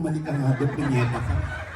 bumalik ka nga doon, punyeta ka.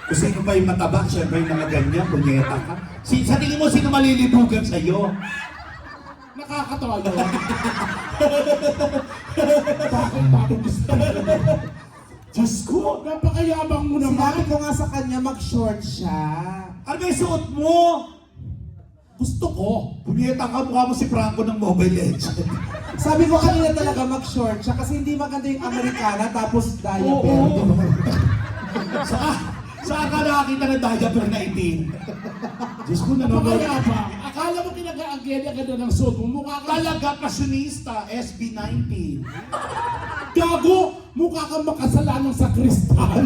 Kung sino pa yung mataba, syempre yung mga ganyan, punyeta ka. Sa tingin mo, sino malilibugan sa'yo? Nakakatawa yun. Bakit gusto mo? Diyos ko, napakayabang mo naman. Sinabi ko nga sa kanya, mag-short siya. Ano ba yung suot mo? Gusto ko. Punyeta ka, mukha mo si Franco ng Mobile Legends. Sabi ko kanina talaga mag-short siya kasi hindi maganda yung Americana tapos diaper. Oo. Saan ka nakakita ng diaper na itim? Diyos ko, nanonood. Napakayabang. Akala mo kinag-aagyan ka na ng suot mo. Mukha ka Talaga, pasyonista, SB19. gago. Mukha kang makasalanang sa kristal.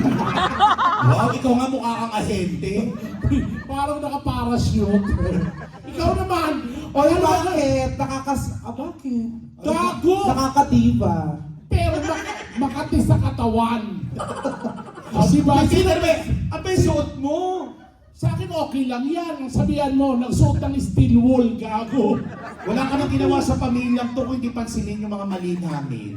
Wow, ikaw nga mukha kang ahente. Parang nakaparachute. Ikaw naman. O yan, bakit? Bakit? Gago. Nakakadiva. Pero makati sa katawan. Diba? Sino ba? Ano ba yung suot mo? Sa akin okay lang yan. Ang sabihan mo, nagsuot ng steel wool, gago. Wala ka nang ginawa sa pamilyang to kung hindi pansinin yung mga mali namin.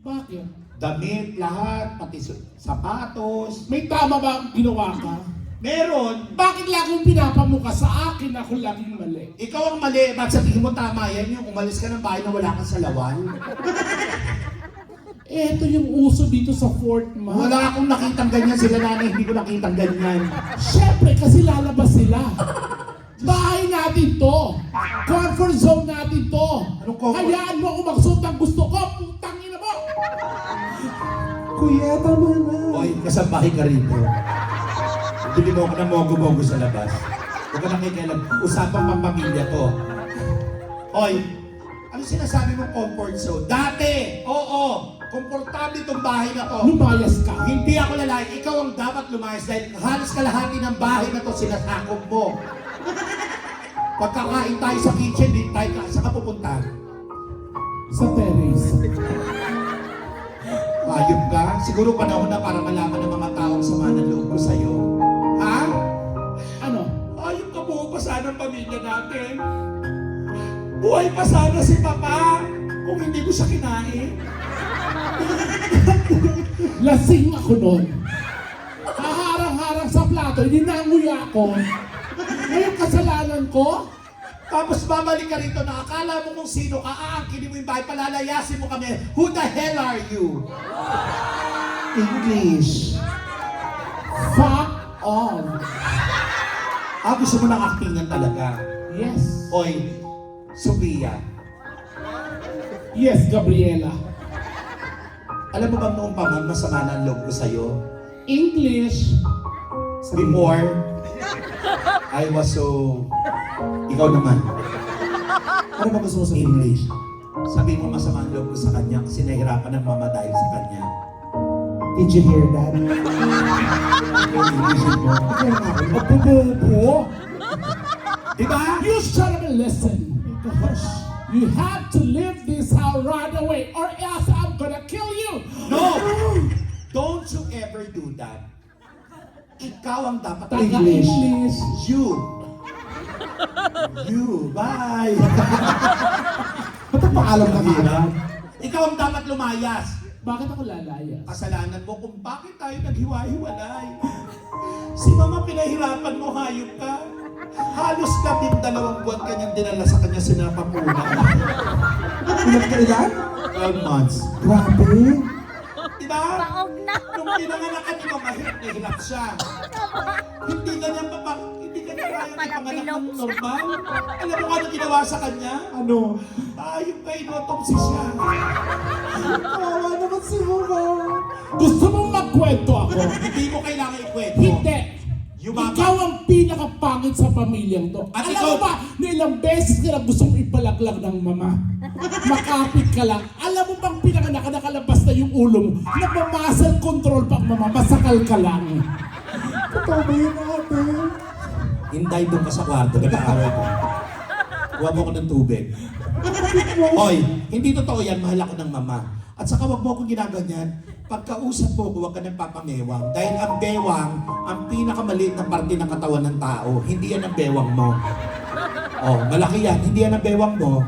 Bakit? Damit, lahat, pati sapatos. May tama ba ang ginawa ka? Meron. Bakit laging pinapamukha sa akin ako laging mali? Ikaw ang mali. Bakit sa tingin mo tama yan yung umalis ka ng bahay na wala kang salawan? Ito yung uso dito sa Fort Ma. Wala akong nakitang ganyan. Sila nanay, hindi ko nakitang ganyan. Siyempre, kasi lalabas sila. Bahay natin to. Comfort zone natin to. Anong comfort? Hayaan mo ako magsuot ang gusto ko. Putang ina mo. Kuya, tama na. Oy, kasambahay ka rito. Bili mo ako ng mogo-mogo sa labas. Huwag ka nakikialam. Usapang pampamilya to. Oy, ano sinasabi mong comfort zone? Dati! Oo! Komportable itong bahay na to. Lumayas ka. Hindi ako lalaki. Ikaw ang dapat lumayas dahil halos kalahati ng bahay na to sinasakop mo. Pagkakain tayo sa kitchen, di tayo saan ka pupunta? Sa terrace. Hayop ka? Siguro panahon na para malaman ng mga taong sama ng loob ko sa'yo. Ha? Ano? Hayop ka, buo pa sana ang pamilya natin. Buhay pa sana si Papa kung hindi ko siya kinain. Lasing ako nun. Haharang-harang sa plato, ninanguya ako. Ngayon kasalanan ko? Tapos babalik ka rito na akala mo kung sino ka, aangkinin mo yung bahay, palalayasin mo kami. Who the hell are you? English. Fuck on. Gusto mo ng actingan talaga. Yes. Oy, Sophia. Yes, Gabriela. Alam mo ba noong pa man, masama na ang loob ko sa'yo? English. Before, I was so... Ikaw naman. Ano ba gusto mo sabihin? English. Sabi mo masama ang loob ko sa kanya kasi nahihirapan ng mama dahil sa kanya. Did you hear that? Mapupupo. Diba? You shut up and listen. Gosh. You have to leave this house right away or else I'm gonna kill you. No! Don't you ever do that. Ikaw ang dapat Taga-English. You. You. Bye. Ba't ang paalam ka Hirap. agad? Ikaw ang dapat lumayas. Bakit ako lalayas? Kasalanan mo kung bakit tayo naghiwa-hiwalay. Si Mama pinahirapan mo, hayop ka. Halos 12 buwan kanyang dinala sa kanya sinapapuna. Ilang kailan? 12 months. Grabe. Diba? Nung pinanganak ka ni Mama, hirap siya. Hindi ganyan kaya ni panganak ng normal. Alam mo ano ginawa sa kanya? Ano? Ayun ka, inotopsy siya. Kawawa naman si Mama. Gusto mong magkwento ako? Hindi mo kailangan ikwento. Hindi. Yumabang. Ikaw ang pinakapangit sa pamilyang to. At Alam ikaw- mo ba, na ilang beses ka na gustong ipalaglag ng mama. Makapit ka lang. Alam mo bang pinanganak ka, nakalabas na yung ulo mo. Nagmamasal control pa ang mama, masakal ka lang. Totoo ba yun ate? Hinday doon ka sa kwarto, nag-aaral ko. Huwag mo ko ng tubig. Hoy, hindi totoo yan, mahal ako ng mama. At saka wag mo akong ginaganyan. Pagkausap mo ko, huwag ka nang papamewang. Dahil ang bewang, ang pinakamaliit na parte ng katawan ng tao. Hindi yan ang bewang mo. Oh, malaki yan. Hindi yan ang bewang mo.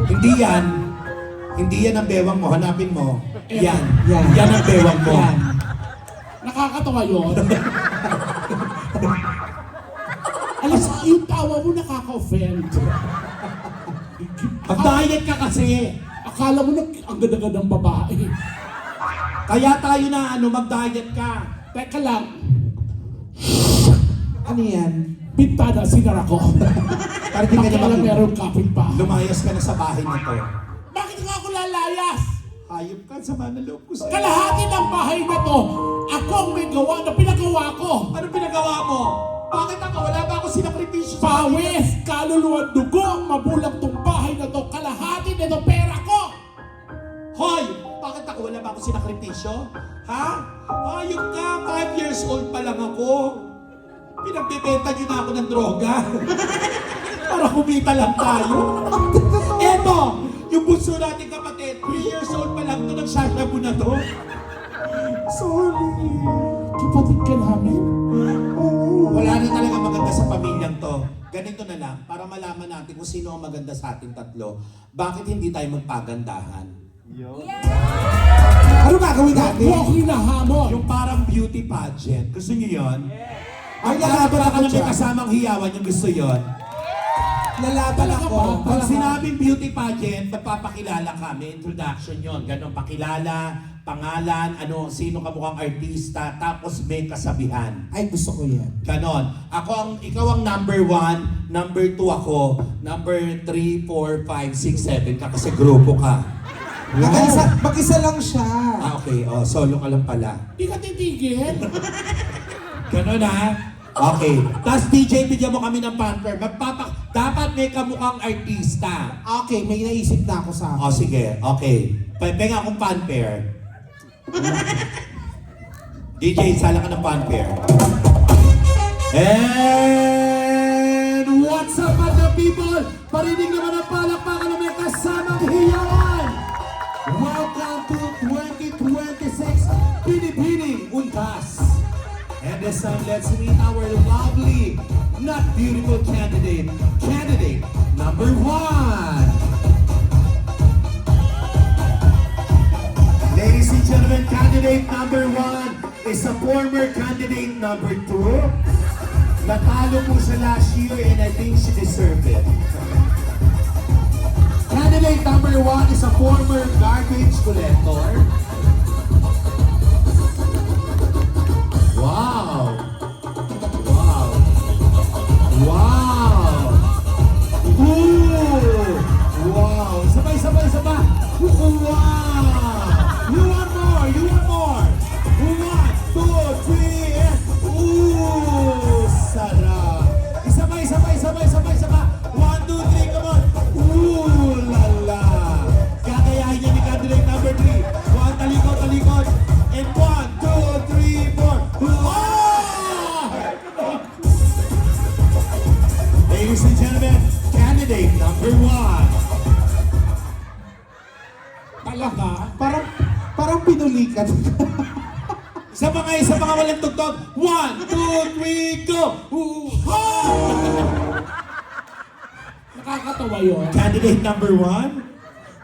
Hindi yan. Hindi yan ang bewang mo. Hanapin mo. Yan. Yan. Yan ang bewang mo. Yan. Nakakatawa yun. Alas, yung tawa mo nakaka-offend. Mag-diet ka kasi. Akala mo na ang ganda-ganda ng babae. Kaya tayo na mag-diet ka. Teka lang, Ano yan? bintana, sinara ko. Para di ka na Pakialam makita. meron kapit pa. Lumayas ka na sa bahay na to. Bakit nga ako lalayas? Hayop ka, sama na loob ko sa'yo. Kalahati ng bahay na to, ako ang may gawa na pinagawa ko. Ano pinagawa mo? Bakit ako? Wala ba ako sinakripisyo sa Pawis, kaluluwa, dugo, mabulang tong bahay na to, kalahati na to, pera ko. Hoy! Bakit ako? Wala ba ako sinakripisyo? Ha? Hayop ka! 5 years old pa lang ako. Pinagbebenta niyo na ako ng droga. Para kumita lang tayo. Eto! Yung bunso natin kapatid, 3 years old pa lang to, nagsashabu na to. Sorry. Kapatid ka namin? Wala na talaga maganda sa pamilyang to. Ganito na lang, para malaman natin kung sino ang maganda sa ating tatlo, bakit hindi tayo magpagandahan? Ano gagawin natin? Huwag hinahamon. Yung parang beauty pageant. Gusto niyo yun? Ay, Lalaban lalaban ka ako na may dyan. kasamang hiyawan yung gusto yun. Lalaban Talaga ako. ba? Pag sinabing beauty pageant, nagpapakilala kami, introduction yon. Ganon, pakilala, pangalan, sino kamukhang artista, tapos may kasabihan. Ay, gusto ko yan. Ganon. Ikaw ang number 1, number 2 ako, number 3, 4, 5, 6, 7 ka kasi grupo ka. Mag-isa lang siya. Okay. Solo ka lang pala. Di ka titigil. Ganon ha? Okay. Tapos DJ, bigyan mo kami ng pamper. Dapat may kamukhang artista. Okay, may naisip na ako sa akin. Sige. Okay. Penga akong pamper. DJ, sala ka ng pamper. And what's up, mga people? Parinig naman ang palakpakan na may kasamang hiyawan. Welcome to 2026 Pinipini Untas. And this time, let's meet our lovely, not beautiful candidate. Candidate number 1. Ladies and gentlemen, candidate number 1 is a former candidate number 2. Natalo po siya last year and I think she deserved it. Candidate number 1 is a former garbage collector. Wow! Wow! Wow! Ooh! Wow! Sabay! Wow! You want more! You want more! 1, 2, 3, and ooh! Sarap! Isa pa! 1, 2, 3, come on! Ooh! Lala! Kakayahin niya ni candidate number 3. 1, talikod! And 1, 2, 3, 4. Oh! Ladies and gentlemen, candidate number 1. Talaga? Parang pinulikat. Isa pa nga walang tugtog. 1, 2, 3, go! Nakakatawa yun. Candidate number 1.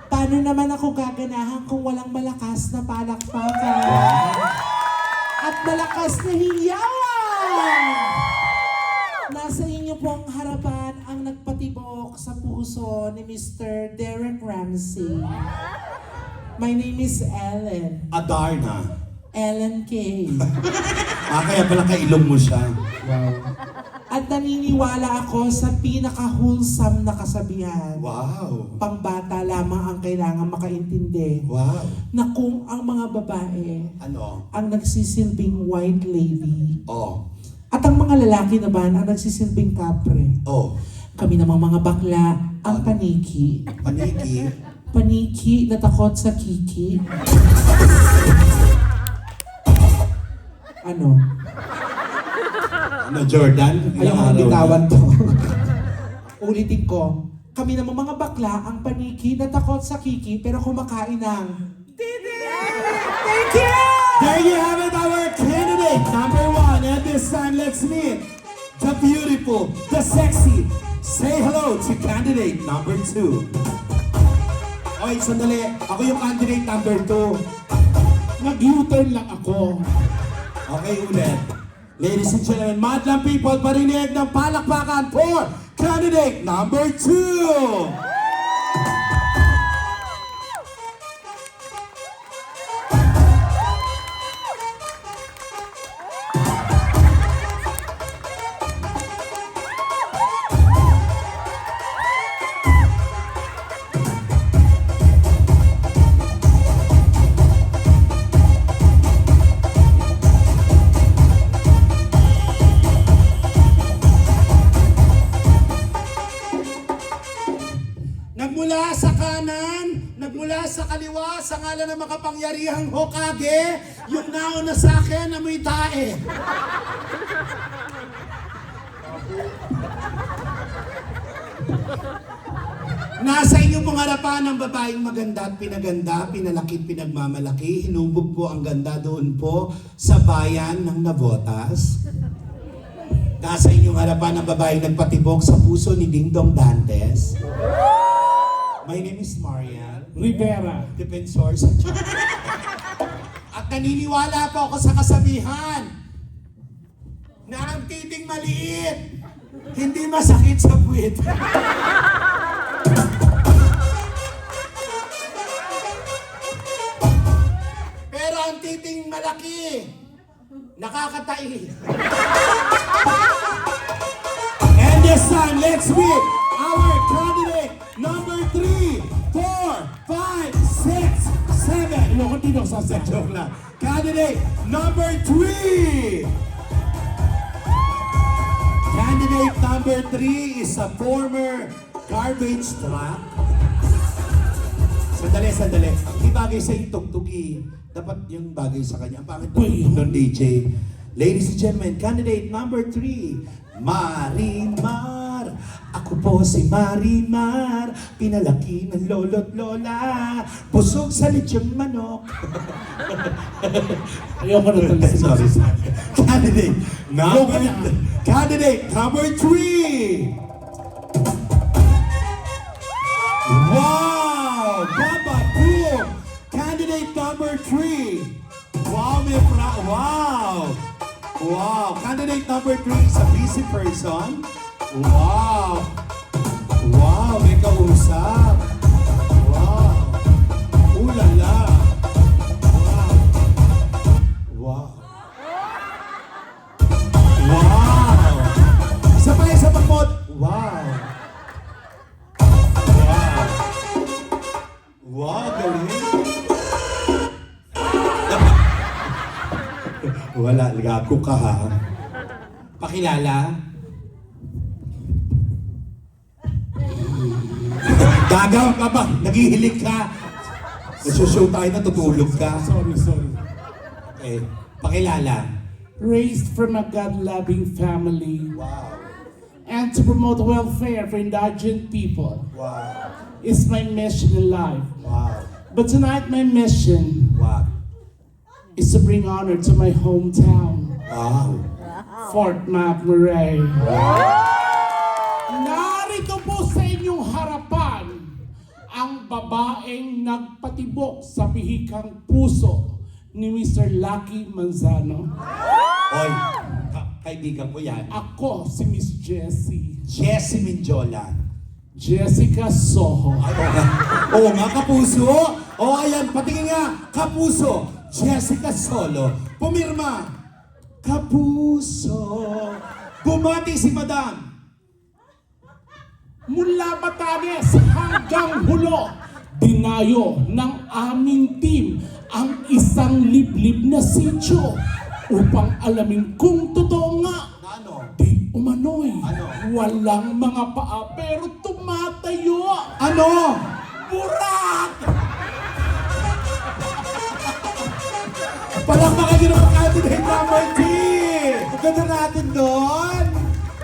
Paano naman ako gaganahan kung walang malakas na palakpakan? At malakas na hiyawan! Nasa inyo pong harapan ang nagpatibok sa puso ni Mr. Derek Ramsey. My name is Ellen. Adarna. Ellen K. Kaya pala kailong mo siya. At naniniwala ako sa pinaka-wholesome na kasabihan. Wow. Pangbata lamang ang kailangan makaintindi Wow. na kung ang mga babae Ano? ang nagsisilbing white lady Oh. at ang mga lalaki naman ang nagsisilbing kapre. Oh. Kami namang mga bakla ang paniki. Paniki. Paniki na takot sa kiki. Ano? Jordan? Ayaw Ilang kong araw bitawan na? to. Ulitin ko. Kami namang mga bakla ang paniki na takot sa kiki pero kumakain ng titi! Thank you! There you have it, our candidate number 1. And this time, let's meet the beautiful, the sexy. Say hello to candidate number 2. Oy, sandali. Ako yung candidate number 2. Nag-U-turn lang ako. Okay, ulit. Ladies and gentlemen, madlang people, parinig ng palakpakan for candidate number 2! Nagmula sa kanan, nagmula sa kaliwa, sa ngalan ng makapangyarihang Hokage, yung nauna sa akin na may tae. Nasa inyong pong harapan ang babaeng maganda at pinaganda, pinalaki at pinagmamalaki. Hinubog po ang ganda doon po sa bayan ng Navotas. Nasa inyong harapan ang babaeng nagpatibok sa puso ni Dingdong Dantes. My name is Marian, Rivera. defensor sa Diyos. At naniniwala po ako sa kasabihan na ang titing maliit, hindi masakit sa puwit. Pero ang titing malaki, nakakatai. And this time, let's meet our candidate number 3, 4, 5, 6, 7. Ayoko dito sa Joke lang. Candidate number 3. Candidate number 3 is a former garbage truck. Sandali. Hindi bagay sa yung tugtugi. Dapat yung bagay sa kanya. Ang pangit ng DJ. Ladies and gentlemen, candidate number 3, Marimar. Ako po si Marimar, pinalaki ng lolo't lola, busog sa lechong manok. Ayoko na talaga. Sorry. Candidate number 3. Wow! Baba Boom! Candidate number 3. Wow, wow! Wow! Candidate number 3 is a busy person. Wow! Wow! May kausap. Wow! Ulala! Wow! Wow! Wow! Isa pa mod. Wow! Wow! Wow! Galing! Wala, gago ka ha. Pakilala? Gagaw ka ba? Naghihilig ka? Nagsushow tayo na tutulog ka? Sorry. Okay. Pakilala? Raised from a God-loving family Wow. and to promote welfare for indigent people Wow. is my mission in life. Wow. But tonight my mission Wow. is to bring honor to my hometown, Wow. Fort McMurray. Narito po sa inyong harapan ang babaeng nagpatibok sa pihikang puso ni Mr. Lucky Manzano. Oy, kaibigan ko yan. Ako si Miss Jessie. Jessie Minjola. Jessica Soho. Oo nga, kapuso. O ayan, patingin nga, kapuso. Jessica Solo. Pumirma. Kapuso. Bumati si Madam. Mula Batanes hanggang Hulo, dinayo ng aming team ang isang liblib na sityo upang alamin kung totoo nga. Ano? Di umano'y Ano? walang mga paa pero tumatayo. Ano? Burak! Palakpakan nyo naman candidate number 3! Maganda natin doon!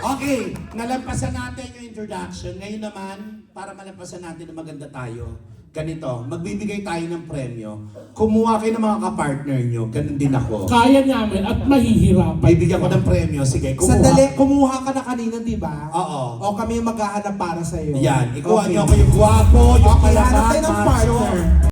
Okay, nalampasan natin yung introduction. Ngayon naman, para malampasan natin na maganda tayo, ganito, magbibigay tayo ng premyo. Kumuha kayo ng mga kapartner nyo, ganun din ako. Kaya namin at mahihirapan. Bibigyan ko ng premyo, sige, kumuha. Sandali, kumuha ka na kanina, di ba? Oo. O kami yung maghahanap para sa'yo. Yan, ikuha Okay. nyo ako yung gwapo, yung Okay, hanap palaman, tayo ng macho. partner.